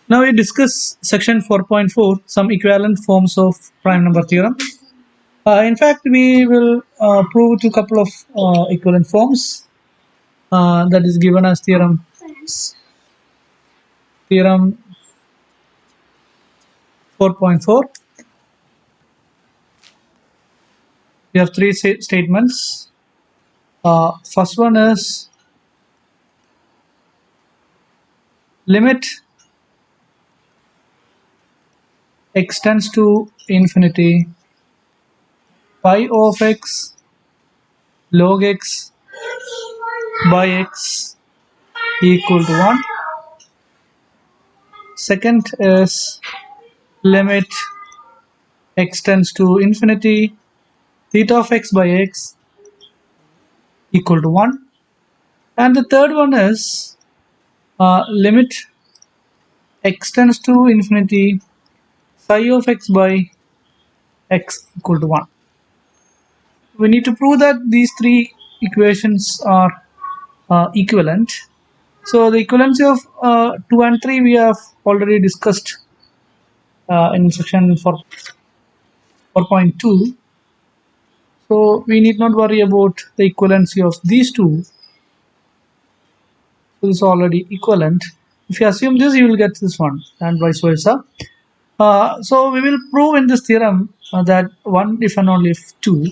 Now we discuss section 4.4, some equivalent forms of prime number theorem. In fact, we will prove to a couple of equivalent forms that is given as theorem 4.4. We have three statements. First one is limit x tends to infinity pi of x log x by x equal to 1. Second is limit x tends to infinity theta of x by x equal to 1. And the third one is limit x tends to infinity psi of x by x equal to 1. We need to prove that these three equations are equivalent. So the equivalency of 2 and 3 we have already discussed in section 4.2. So we need not worry about the equivalency of these two. So this is already equivalent. If you assume this, you will get this one, and vice versa. So we will prove in this theorem that 1 if and only if 2.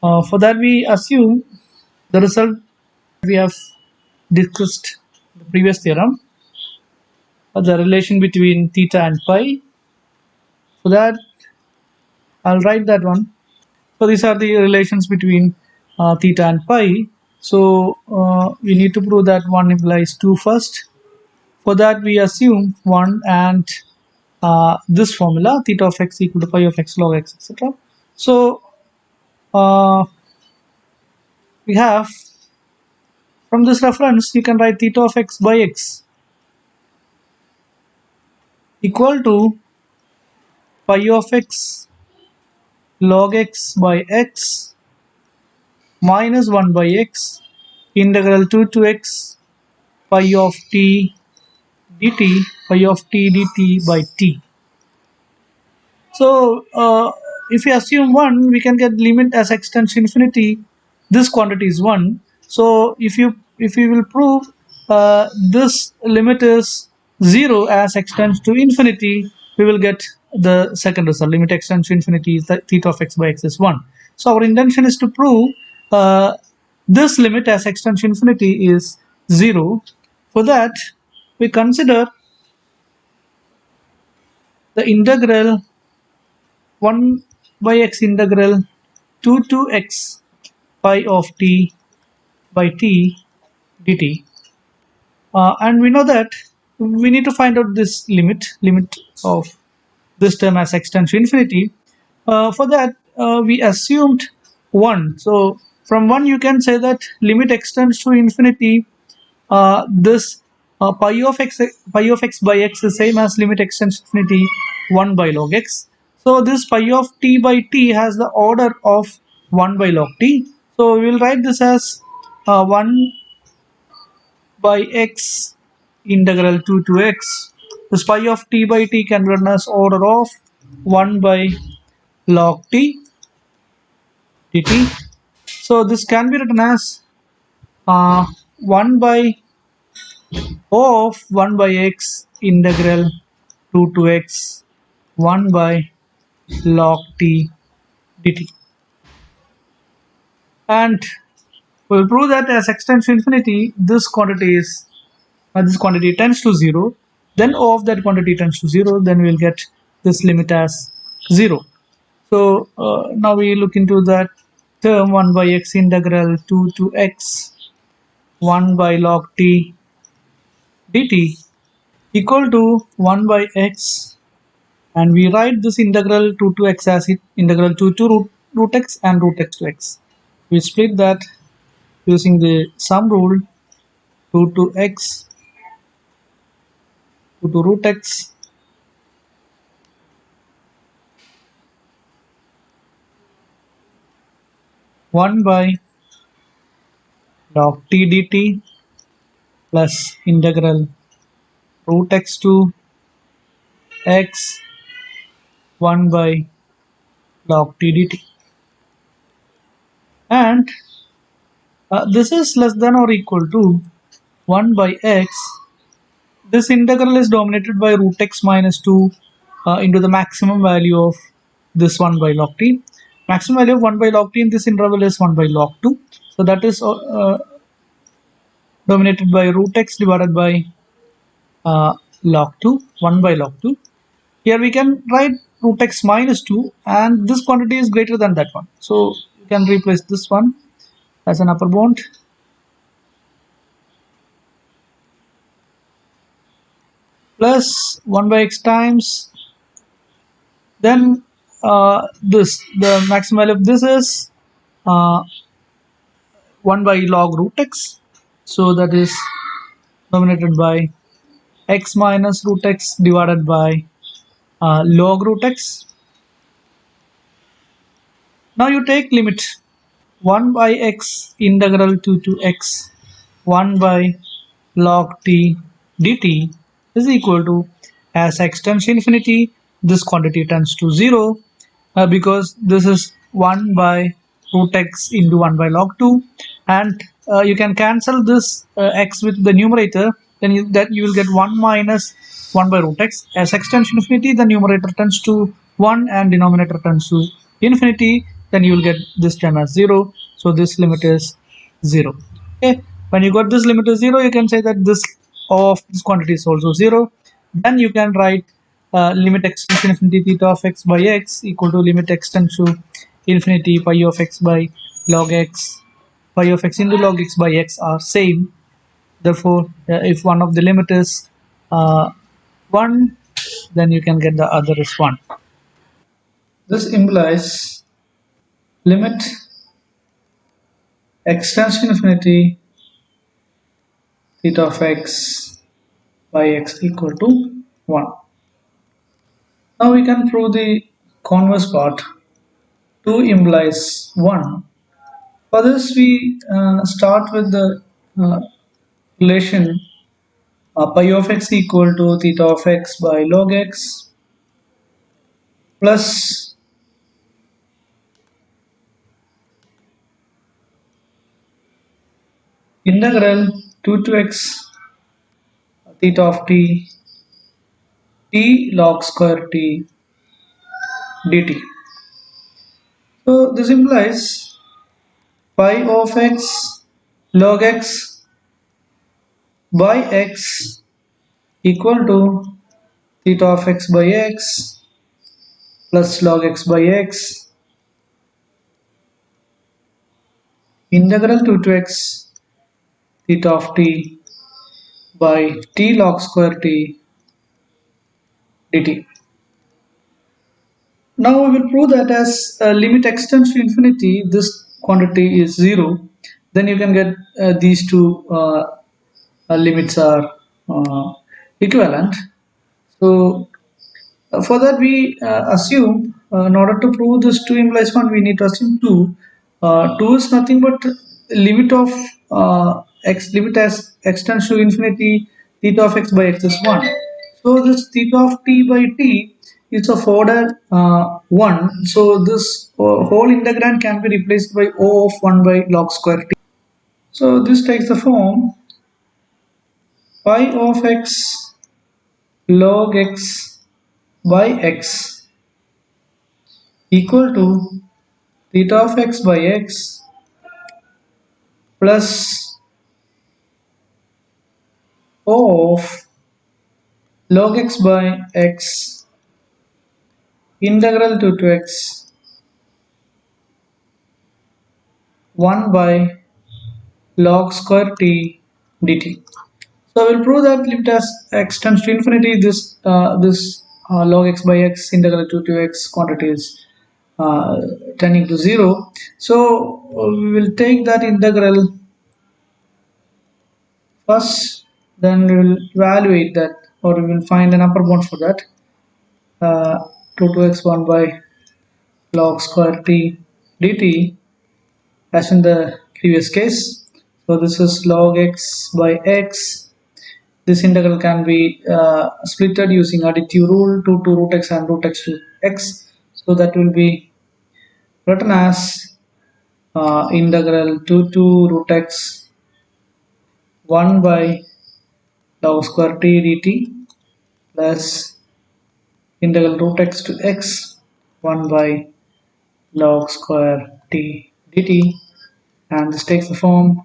For that we assume the result we have discussed the previous theorem, the relation between theta and pi. For that I'll write that one. So these are the relations between theta and pi. So we need to prove that 1 implies 2 first. For that we assume 1 and this formula theta of x equal to pi of x log x, etc. So we have, from this reference you can write theta of x by x equal to pi of x log x by x minus 1 by x integral 2 to x pi of t dt by t. So if we assume 1, we can get limit as x tends to infinity. This quantity is 1. So if we will prove this limit is 0 as x tends to infinity, we will get the second result. Limit x tends to infinity is that theta of x by x is 1. So our intention is to prove this limit as x tends to infinity is 0. For that, we consider the integral 1 by x integral 2 to x pi of t by t dt. And we know that we need to find out this limit of this term as x tends to infinity. For that we assumed 1. So from 1 you can say that limit x tends to infinity, this pi of x by x is same as limit x tends to infinity 1 by log x. So this pi of t by t has the order of 1 by log t. So we will write this as 1 by x integral 2 to x. This pi of t by t can be written as order of 1 by log t dt. So this can be written as 1 by of 1 by x integral 2 to x 1 by log t dt. And we'll prove that as x tends to infinity, this quantity tends to 0. Then O of that quantity tends to 0. Then we'll get this limit as 0. So now we look into that term 1 by x integral 2 to x 1 by log t dt equal to 1 by x, and we write this integral 2 to x as integral 2 to root x and root x to x. We split that using the sum rule, 2 to x 2 to root x one by log t dt plus integral root x to x 1 by log t dt. And this is less than or equal to 1 by x. This integral is dominated by root x minus 2 into the maximum value of this 1 by log t. Maximum value of 1 by log t in this interval is 1 by log 2. So that is dominated by root x divided by log 2, 1 by log 2. Here we can write root x minus 2 and this quantity is greater than that one. So you can replace this one as an upper bound. Plus 1 by x times. Then the maximum value of this is 1 by log root x. So that is dominated by x minus root x divided by log root x. Now you take limit 1 by x integral to x 1 by log t dt is equal to, as x tends to infinity, this quantity tends to 0 because this is 1 by root x into 1 by log 2, and you can cancel this x with the numerator, then you will get 1 minus 1 by root x. As x tends to infinity, the numerator tends to 1 and denominator tends to infinity, then you will get this term as 0. So this limit is 0. Okay, when you got this limit to 0, you can say that this of this quantity is also 0. Then you can write limit x tends to infinity theta of x by x equal to limit x tends to infinity pi of x by log x. Pi of x into log x by x are same. Therefore, if one of the limit is 1, then you can get the other is 1. This implies limit x tends to infinity theta of x by x equal to 1. Now we can prove the converse part. 2 implies 1. For this we start with the relation pi of x equal to theta of x by log x plus integral 2 to x theta of t log square t dt. So this implies pi of x log x by x equal to theta of x by x plus log x by x integral 2 to x theta of t by t log square t dt. Now we will prove that as limit x tends to infinity, this quantity is 0. Then you can get these two limits are equivalent. So for that we assume in order to prove this 2 implies 1, we need to assume 2. 2 is nothing but limit of x, limit as x tends to infinity theta of x by x is 1. So this theta of t by t is of order 1. So this whole integrand can be replaced by O of 1 by log square t. So this takes the form pi of x log x by x equal to theta of x by x plus O of log x by x integral 2 to x 1 by log square t dt. So I will prove that limit as x tends to infinity, this log x by x integral 2 to x quantity is tending to 0. So we will take that integral first, then we will evaluate that, or we will find an upper bound for that. 2 to x 1 by log square t dt as in the previous case. So this is log x by x. This integral can be splitted using additive rule 2 to root x and root x to x. So that will be written as integral 2 to root x 1 by log square t dt plus integral root x to x 1 by log square t dt, and this takes the form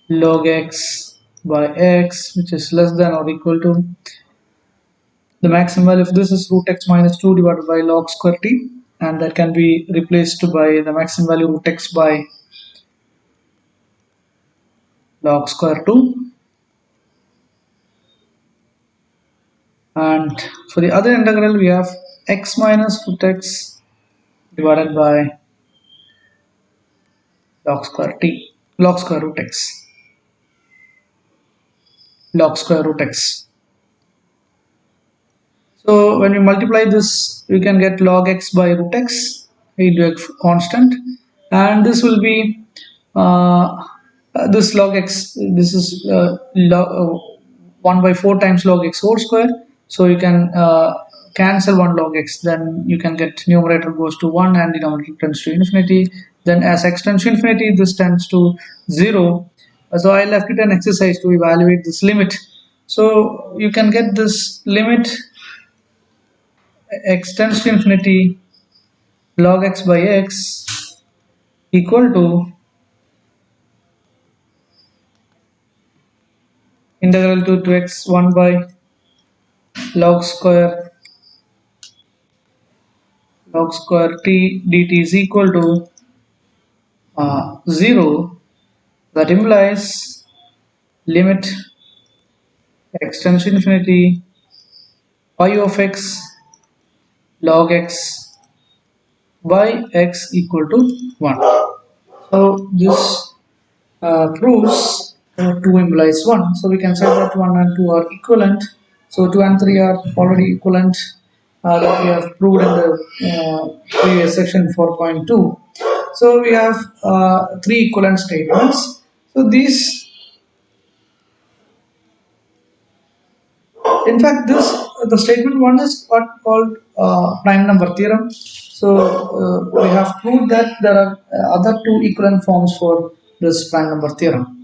log x by x, which is less than or equal to the maximum value of this is root x minus 2 divided by log square t, and that can be replaced by the maximum value root x by log square 2. And for the other integral we have x minus root x divided by log square t, log square root x, log square root x. So when we multiply this, we can get log x by root x into a constant, and this will be this log x. This is 1 by 4 times log x whole square. So you can cancel 1 log x. Then you can get numerator goes to 1 and denominator tends to infinity. Then as x tends to infinity, this tends to 0. So I left it an exercise to evaluate this limit. So you can get this limit x tends to infinity log x by x equal to integral 2 to x 1 by log square t dt is equal to 0. That implies limit x tends to infinity pi of x log x by x equal to 1. So this proves 2 implies 1. So we can say that 1 and 2 are equivalent. So 2 and 3 are already equivalent, that we have proved in the previous section 4.2. So we have 3 equivalent statements. So these, in fact, the statement 1 is what called prime number theorem. So we have proved that there are other 2 equivalent forms for this prime number theorem.